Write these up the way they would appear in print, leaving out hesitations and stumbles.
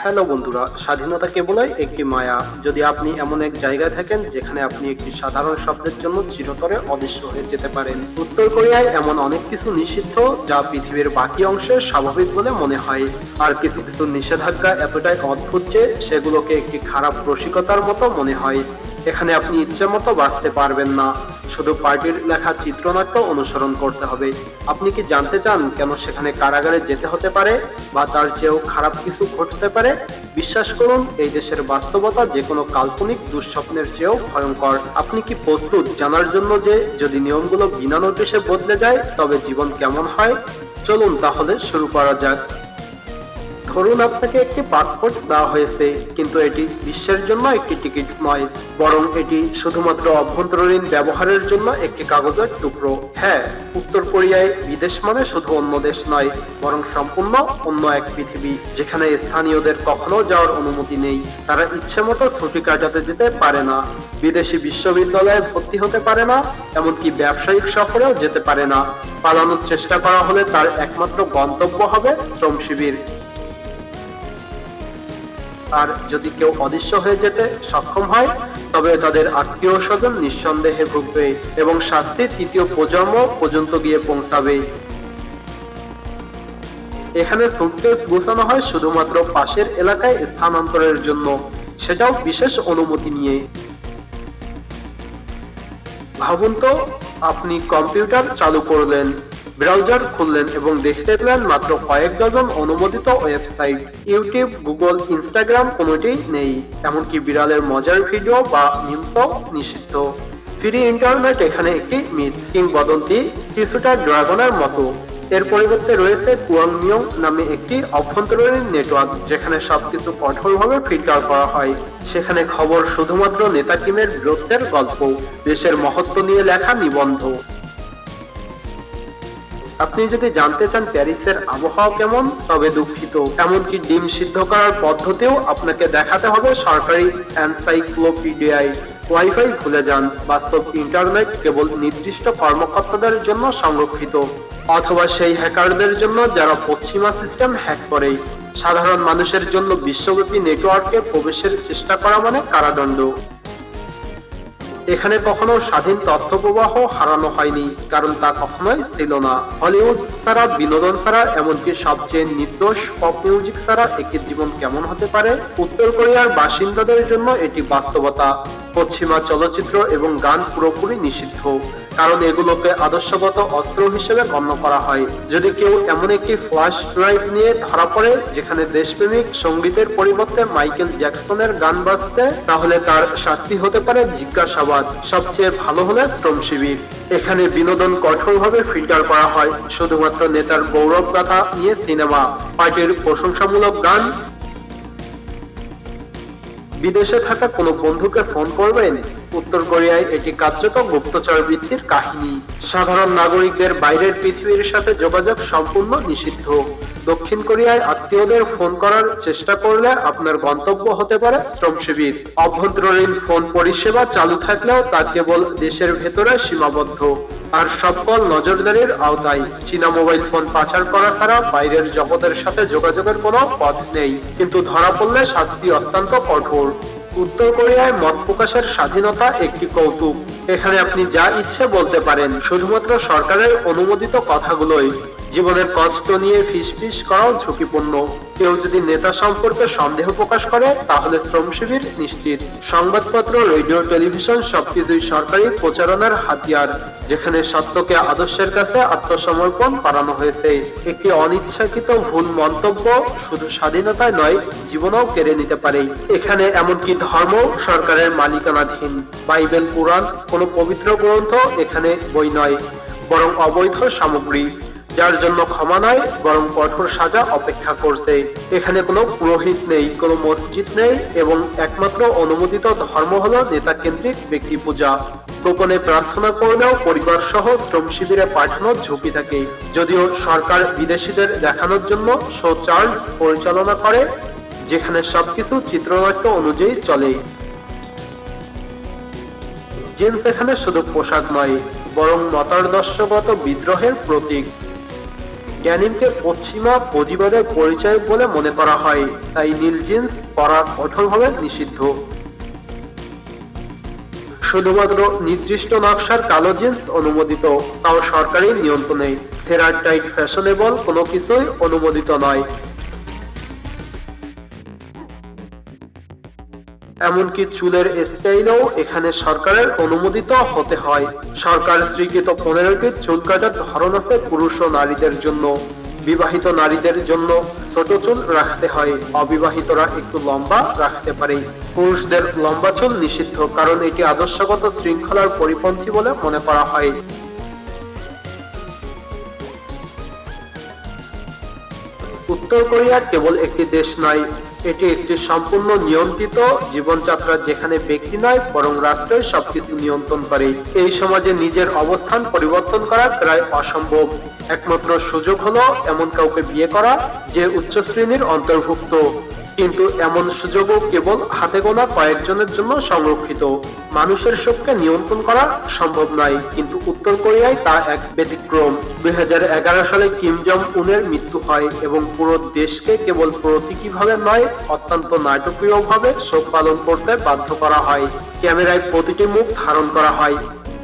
Hello বন্ধুরা, স্বাধীনতা কেবলই একটি মায়া। যদি আপনি এমন এক জায়গায় থাকেন যেখানে আপনি একটি সাধারণ শব্দের জন্য চিরতরে অদৃশ্য হয়ে যেতে পারেন। উত্তর কোরিয়ায় এমন অনেক কিছু নিষিদ্ধ যা পৃথিবীর বাকি অংশে স্বাভাবিক বলে মনে হয়। আর কিছু কিছু নিষেধাজ্ঞা এতটাই অদ্ভুত যে সেগুলোকে একটি খারাপ রসিকতার মতো মনে হয়। এখানে আপনি ইচ্ছে মতো বাঁচতে পারবেন না, শুধু পার্টির লেখা চিত্রনাট্য অনুসরণ করতে হবে। আপনি কি জানতে চান কেন সেখানে কারাগারে যেতে হতে পারে, বা তার চেয়েও খারাপ কিছু ঘটতে পারে? বিশ্বাস করুন, এই দেশের বাস্তবতা যে কোনো কাল্পনিক দুঃস্বপ্নের চেয়েও ভয়ঙ্কর। আপনি কি প্রস্তুত জানার জন্য যে যদি নিয়মগুলো বিনা নোটিশে বদলে যায় তবে জীবন কেমন হয়? চলুন তাহলে শুরু করা যাক। ধরুন আপনাকে একটি পাসপোর্ট দেওয়া হয়েছে, কিন্তু এটি বিশ্বের জন্য একটি টিকিট নয়, বরং এটি শুধুমাত্র অভ্যন্তরীণ ব্যবহারের জন্য একটি কাগজের টুকরো। হ্যাঁ, উত্তর কোরিয়ায় বিদেশ মানে শুধু অন্য দেশ নয়, বরং সম্পূর্ণ অন্য এক পৃথিবী, যেখানে স্থানীয়দের কখনো যাওয়ার অনুমতি নেই। তারা ইচ্ছে মতো ছুটি কাটাতে যেতে পারে না, বিদেশি বিশ্ববিদ্যালয়ে ভর্তি হতে পারে না, এমনকি ব্যবসায়িক সফরেও যেতে পারে না। পালানোর চেষ্টা করা হলে তার একমাত্র গন্তব্য হবে শ্রম শিবির। আর যদি কেউ অদৃশ্য হয়ে যেতে সক্ষম হয়, তবে তাদের আত্মীয় স্বজন নিঃসন্দেহে ভুগবে এবং শাস্তি তৃতীয় প্রজন্ম পর্যন্ত গিয়ে পৌঁছাবে। এখানে সুটকেস গোছানো হয় শুধুমাত্র পাশের এলাকায় স্থানান্তরের জন্য, সেটাও বিশেষ অনুমতি নিয়ে। ভাবুন তো, আপনি কম্পিউটার চালু করলেন, ব্রাউজার খুললেন এবং দেখতে পেলেন মাত্র কয়েক ডজন অনুমোদিত ওয়েবসাইট। ইউটিউব, গুগল, ইনস্টাগ্রাম কোনোটিই নেই, এমনকি বিড়ালের মজার ভিডিও বা মিমসও নিষিদ্ধ। ফ্রি ইন্টারনেট এখানে একটি মিথ, কিংবদন্তি, কিছুটা ড্রাগনের মতো। এর পরিবর্তে রয়েছে কুয়াংমিয়ং নামে একটি অভ্যন্তরীণ নেটওয়ার্ক, যেখানে সবকিছু কঠোরভাবে ফিল্টার করা হয়। সেখানে খবর শুধুমাত্র নেতা কিমের বীরত্বের গল্প, দেশের মহত্ব নিয়ে লেখা নিবন্ধ। আপনি যদি জানতে চান প্যারিসের আবহাওয়া কেমন, তবে দুঃখিত, এমনকি ডিম সিদ্ধ করার পদ্ধতিও আপনাকে দেখাতে হবে সরকারি এনসাইক্লোপিডিয়ায়। ওয়াইফাই ভুলে যান, বাস্তব ইন্টারনেট কেবল নির্দিষ্ট কর্মকর্তাদের জন্য সংরক্ষিত, অথবা সেই হ্যাকারদের জন্য যারা পশ্চিমা সিস্টেম হ্যাক করে। সাধারণ মানুষের জন্য বিশ্বব্যাপী নেটওয়ার্কে প্রবেশের চেষ্টা করা মানে কারাদণ্ড। এখানে কখনো স্বাধীন তথ্য প্রবাহ হারানো হয়নি, কারণ তা কখনোই ছিল না। হলিউড ছাড়া, বিনোদন ছাড়া, এমনকি সবচেয়ে নির্দোষ পপ মিউজিক ছাড়া একটি জীবন কেমন হতে পারে? উত্তর কোরিয়ার বাসিন্দাদের জন্য এটি বাস্তবতা। পশ্চিমা চলচ্চিত্র এবং গান পুরোপুরি নিষিদ্ধ, কারণ এগুলোকে আদর্শগত অস্ত্র হিসেবে গণ্য করা হয়। যদি কেউ এমন একটি ফ্ল্যাশ ড্রাইভ নিয়ে ধরা পড়ে যেখানে দেশপ্রেমিক সঙ্গীতের পরিবর্তে মাইকেল জ্যাকসনের গান বাজছে, তাহলে তার শাস্তি হতে পারে জিজ্ঞাসাবাদ, সবচেয়ে ভালো হলে শ্রম শিবির। এখানে বিনোদন কঠোরভাবে ফিল্টার করা হয়, শুধুমাত্র নেতার গৌরব গাথা নিয়ে সিনেমা, পার্টির প্রশংসামূলক গান। বিদেশে থাকা কোনো বন্ধুকে ফোন করবেন? উত্তর কোরিয়ায় এটি কার্যত গুপ্তচর বৃত্তির কাহিনী। সাধারণ নাগরিকদের বাইরের পৃথিবীর সাথে যোগাযোগ সম্পূর্ণ নিষিদ্ধ। দক্ষিণ কোরিয়ায় আত্মীয়দের ফোন করার চেষ্টা করলে আপনার গন্তব্য হতে পারে শ্রম শিবির। অভ্যন্তরীণ ফোন পরিষেবা চালু থাকলেও তা কেবল দেশের ভেতরে সীমাবদ্ধ, আর সব কল নজরদারির আওতায়। চীনা মোবাইল ফোন পাচার করা ছাড়া বাইরের জগতের সাথে যোগাযোগের কোনো পথ নেই, কিন্তু ধরা পড়লে শাস্তি অত্যন্ত কঠোর। উত্তর কোরিয়ায় মত প্রকাশের স্বাধীনতা একটি কৌতুক। এখানে আপনি যা ইচ্ছে বলতে পারেন, শুধুমাত্র সরকারের অনুমোদিত কথাগুলোই। জীবনের কষ্ট নিয়ে ফিসফিস করাও ঝুঁকিপূর্ণ। কেউ যদি নেতা সম্পর্কে সন্দেহ প্রকাশ করে, তাহলে শ্রম শিবির নিশ্চিত। সংবাদপত্র, রেডিও, টেলিভিশন সবকিছুই সরকারি প্রচারণার হাতিয়ার, যেখানে সত্যকে আদর্শের কাছে আত্মসমর্পণ করানো হয়েছে। একটি অনিচ্ছাকৃত ভুল মন্তব্য শুধু স্বাধীনতায় নয়, জীবনও কেড়ে নিতে পারে। এখানে এমনকি ধর্ম সরকারের মালিকানাধীন। বাইবেল, পুরাণ কোনো পবিত্র গ্রন্থ এখানে বই নয়, বরং অবৈধ সামগ্রী, যার জন্য ক্ষমা নয় বরং কঠোর সাজা অপেক্ষা করছে। এখানে কোনো পুরোহিত নেই, কোনো মসজিদ নেই, এবং একমাত্র অনুমোদিত ধর্ম হলো নেতা কেন্দ্রিক ব্যক্তি পূজা। গোপনে প্রার্থনা করলেও পরিবার সহ শ্রম শিবিরে পাঠানোর ঝুঁকি থাকে। যদিও সরকার বিদেশিদের দেখানোর জন্য শো চার্জ পরিচালনা করে, যেখানে সবকিছু চিত্রনাট্য অনুযায়ী চলে। জিন্স এখানে শুধু পোশাক নয়, বরং মতাদর্শগত বিদ্রোহের প্রতীক। ড্যানিমকে পশ্চিমা পুঁজিবাদের পরিচয় বলে মনে করা হয়, তাই নীল জিন্স পরা কঠোরভাবে নিষিদ্ধ। শুধুমাত্র নির্দিষ্ট নকশার কালো জিন্স অনুমোদিত, তাও সরকারি নিয়ন্ত্রণে। ফেরার টাইট ফ্যাশনেবল কোনো কিছুই অনুমোদিত নয়। এমনকি চুলের স্টাইলও এখানে সরকারের অনুমোদিত হতে হয়। সরকার স্বীকৃত 15টি চুল কাটার ধরন আছে পুরুষ ও নারীদের জন্য। বিবাহিত নারীদের জন্য ছোট চুল রাখতে হয়, অবিবাহিতরা একটু লম্বা রাখতে পারে। পুরুষদের লম্বা চুল নিষিদ্ধ, কারণ এটি আদর্শগত শৃঙ্খলার পরিপন্থী বলে মনে করা হয়। উত্তর কোরিয়া কেবল একটি দেশ নয়, এটি একটি সম্পূর্ণ নিয়ন্ত্রিত জীবনযাত্রা, যেখানে ব্যক্তি নয় বরং রাষ্ট্রই সবকিছু নিয়ন্ত্রণ করে। এই সমাজে নিজের অবস্থান পরিবর্তন করা প্রায় অসম্ভব। একমাত্র সুযোগ হলো এমন কাউকে বিয়ে করা যে উচ্চ শ্রেণীর অন্তর্ভুক্ত, কিন্তু এমন সুযোগও কেবল হাতে গোনা কয়েকজনের জন্য সংরক্ষিত। মানুষের শোককে নিয়ন্ত্রণ করা সম্ভব নয়, কিন্তু উত্তর কোরিয়ায় তা এক ব্যতিক্রম। 2011 সালে কিম জং উনের মৃত্যু হয় এবং পুরো দেশকে কেবল প্রতীকীভাবে নয়, অত্যন্ত নাটকীয়ভাবে শোক পালন করতে বাধ্য করা হয়। ক্যামেরায় প্রতিটি মুখ ধারণ করা হয়।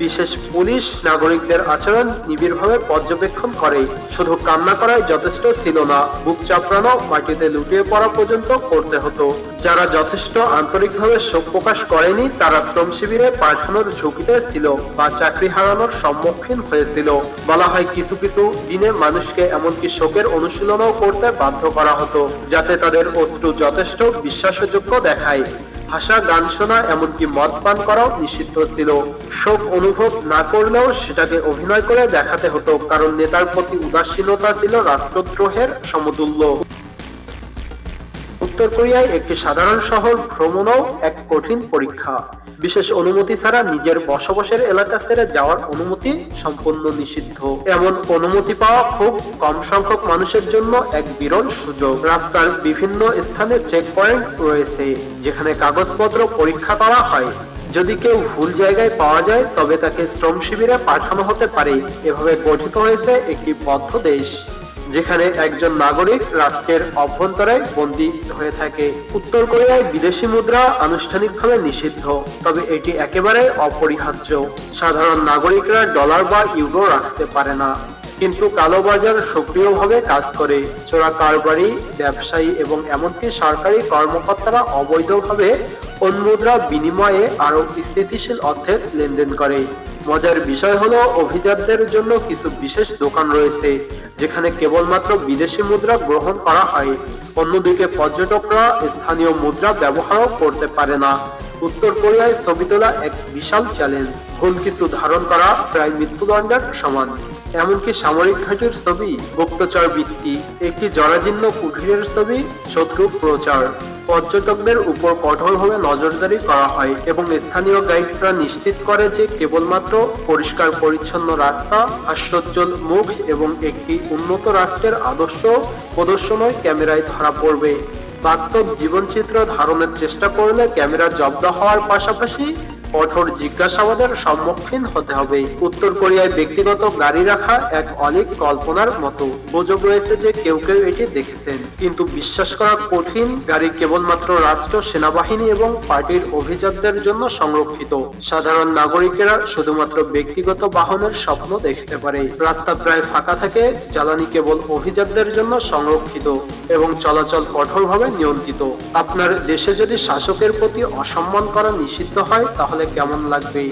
বিশেষ পুলিশ নাগরিকদের আচরণ নিবিড়ভাবে পর্যবেক্ষণ করে। শুধু কান্না করাই যথেষ্ট ছিল না, বুক চাপড়ানো, মাটিতে লুটিয়ে পড়া পর্যন্ত করতে হতো। যারা যথেষ্ট আন্তরিকভাবে শোক প্রকাশ করেনি তারা শ্রম শিবিরে পাঠানোর ঝুঁকিতে ছিল বা চাকরি হারানোর সম্মুখীন হয়েছিল। বলা হয় কিছু কিছু দিনে মানুষকে এমনকি শোকের অনুশীলনও করতে বাধ্য করা হতো, যাতে তাদের অশ্রু যথেষ্ট বিশ্বাসযোগ্য দেখায়। ভাষা, গান শোনা, এমনকি মদ পান করাও নিষিদ্ধ ছিল। শোক অনুভব না করলেও সেটাকে অভিনয় করে দেখাতে হতো, কারণ নেতার প্রতি উদাসীনতা ছিল রাষ্ট্রদ্রোহের সমতুল্য। উত্তর কোরিয়ায় একটি সাধারণ শহর ভ্রমণও এক কঠিন পরীক্ষা। বিশেষ অনুমতি ছাড়া নিজের বসবাসের এলাকা ছেড়ে যাওয়ার অনুমতি সম্পূর্ণ নিষিদ্ধ। এমন অনুমতি পাওয়া খুব কম সংখ্যক মানুষের জন্য এক বিরল সুযোগ। রাস্তার বিভিন্ন স্থানে চেক পয়েন্ট রয়েছে, যেখানে কাগজপত্র পরীক্ষা করা হয়। যদি কেউ ভুল জায়গায় পাওয়া যায় তবে তাকে শ্রম শিবিরে পাঠানো হতে পারে। এভাবে গঠিত হয়েছে একটি বদ্ধ দেশ, যেখানে একজন নাগরিক রাষ্ট্রের অভ্যন্তরে বন্দী হয়ে থাকে। উত্তর কোরিয়ায় বিদেশি মুদ্রা আনুষ্ঠানিকভাবে নিষিদ্ধ, তবে এটি একেবারে অপরিহার্য। সাধারণ নাগরিকরা ডলার বা ইউরো রাখতে পারে না, কিন্তু কালোবাজার সক্রিয়ভাবে কাজ করে। চোরা কারবারি, ব্যবসায়ী এবং এমনকি সরকারি কর্মকর্তারা অবৈধভাবে মুদ্রা বিনিময়ে আরো স্থিতিশীল অর্থের লেনদেন করে। মজার বিষয় হলো অভিজাতদের জন্য কিছু বিশেষ দোকান রয়েছে, যেখানে কেবলমাত্র বিদেশি মুদ্রা গ্রহণ করা হয়। অন্যদিকে পর্যটকরা স্থানীয় মুদ্রা ব্যবহারও করতে পারে না। উত্তর কোরিয়ায় ছবি তোলা এক বিশাল চ্যালেঞ্জ। ভুল কিছু ধারণ করা প্রায় মৃত্যুদণ্ডের সমান। এমনকি সামরিক ঘাঁটির ছবি, গুপ্তচর বৃত্তি, একটি জরাজীর্ণ কুঠিরের ছবি, শত্রু প্রচার। পর্যটকদের উপর কঠোরভাবে নজরদারি করা হয় এবং স্থানীয় গাইডরা নিশ্চিত করে যে কেবলমাত্র পরিষ্কার পরিচ্ছন্ন রাস্তা, হাস্যোজ্জ্বল মুখ এবং একটি উন্নত রাষ্ট্রের আদর্শ প্রদর্শনই ক্যামেরায় ধরা পড়বে। বাস্তব জীবনচিত্র ধারণের চেষ্টা করলে ক্যামেরা জব্দ হওয়ার পাশাপাশি কঠোর জিজ্ঞাসাবাদের সম্মুখীন হতে হবে। উত্তর কোরিয়ায় ব্যক্তিগত গাড়ি রাখা এক অলীক কল্পনার মতো। গুজব রয়েছে যে কেউ কেউ এটি দেখেছেন, কিন্তু বিশ্বাস করা কঠিন। গাড়ি কেবলমাত্র রাষ্ট্র, সেনাবাহিনী এবং পার্টির অভিজাতদের জন্য সংরক্ষিত। সাধারণ নাগরিকেরা শুধুমাত্র ব্যক্তিগত বাহনের স্বপ্ন দেখতে পারে। রাস্তা প্রায় ফাঁকা থাকে, জ্বালানি কেবল অভিজাতদের জন্য সংরক্ষিত এবং চলাচল কঠোরভাবে নিয়ন্ত্রিত। আপনার দেশে যদি শাসকের প্রতি অসম্মান করা নিষিদ্ধ হয় তাহলে কেমন লাগবে?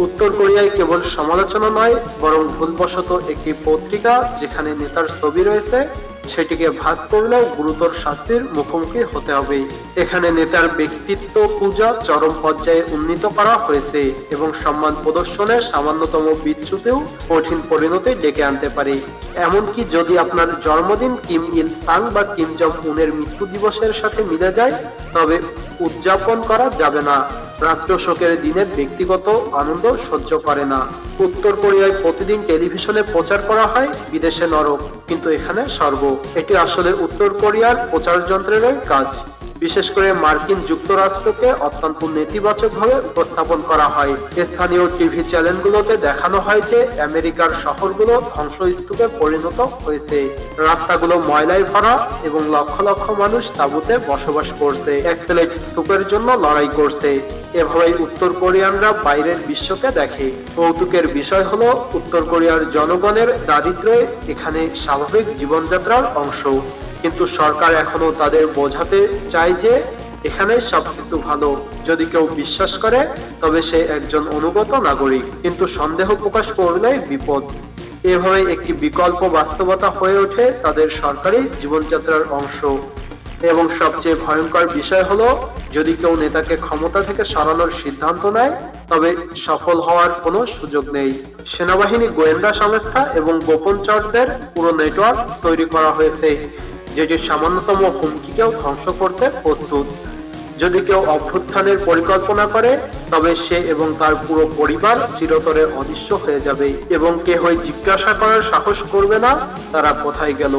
উত্তর কোরিয়ায় কেবল সমালোচনা নয়, বরং ভুলবশত একটি পত্রিকা যেখানে নেতার ছবি রয়েছে সেটিকে ভাগ করলেও গুরুতর শাস্তির মুখোমুখি হতে হবে। এখানে নেতার ব্যক্তিত্ব পূজা চরম পর্যায়ে উন্নীত করা হয়েছে এবং সম্মান প্রদর্শনের সামান্যতম বিচ্যুতিও কঠিন পরিণতি ডেকে আনতে পারে। এমনকি যদি আপনার জন্মদিন কিম ইল সাং বা কিম জং উনের মৃত্যু দিবসের সাথে মিলে যায়, তবে উদযাপন করা যাবে না। রাষ্ট্র শোকের দিনে ব্যক্তিগত আনন্দ সহ্য করে না। উত্তর কোরিয়ায় প্রতিদিন টেলিভিশনে প্রচার করা হয় বিদেশে নরক, কিন্তু এখানে স্বর্গ। এটি আসলে উত্তর কোরিয়ার প্রচার যন্ত্রেরই কাজ। বিশেষ করে মার্কিন যুক্তরাষ্ট্রকে অত্যন্ত নেতিবাচকভাবে উপস্থাপন করা হয়। স্থানীয় টিভি চ্যানেলগুলোতে দেখানো হয় যে আমেরিকার শহরগুলো ধ্বংসস্তূপে পরিণত হয়েছে, রাস্তাগুলো ময়লায় ভরা এবং লক্ষ লক্ষ মানুষ তাঁবুতে বসবাস করছে, এক প্লেট স্যুপের জন্য লড়াই করছে। এভাবেই উত্তর কোরিয়ানরা বাইরের বিশ্বকে দেখে। কৌতুকের বিষয় হলো উত্তর কোরিয়ার জনগণের দারিদ্র্য এখানে স্বাভাবিক জীবনযাত্রার অংশ, কিন্তু সরকার এখনো তাদের বোঝাতে চায় যে এখানে সবকিছু ভালো। যদি কেউ বিশ্বাস করে তবে সে একজন অনুগত নাগরিক, কিন্তু সন্দেহ প্রকাশ করলে বিপদ। এভাবে একটি বিকল্প বাস্তবতা হয়ে ওঠে তাদের সরকারি জীবনযাত্রার অংশ। এবং সবচেয়ে ভয়ঙ্কর বিষয় হলো, যদি কেউ নেতাকে ক্ষমতা থেকে সরানোর সিদ্ধান্ত নেয় তবে সফল হওয়ার কোনো সুযোগ নেই। সেনাবাহিনী, গোয়েন্দা সংস্থা এবং গোপনচরদের পুরো নেটওয়ার্ক তৈরি করা হয়েছে, যেটি সামান্যতম হুমকিকেও ধ্বংস করতে প্রস্তুত। যদি কেউ অভ্যুত্থানের পরিকল্পনা করে তবে সে এবং তার পুরো পরিবার চিরতরে অদৃশ্য হয়ে যাবে এবং কেহই জিজ্ঞাসা করার সাহস করবে না তারা কোথায় গেল।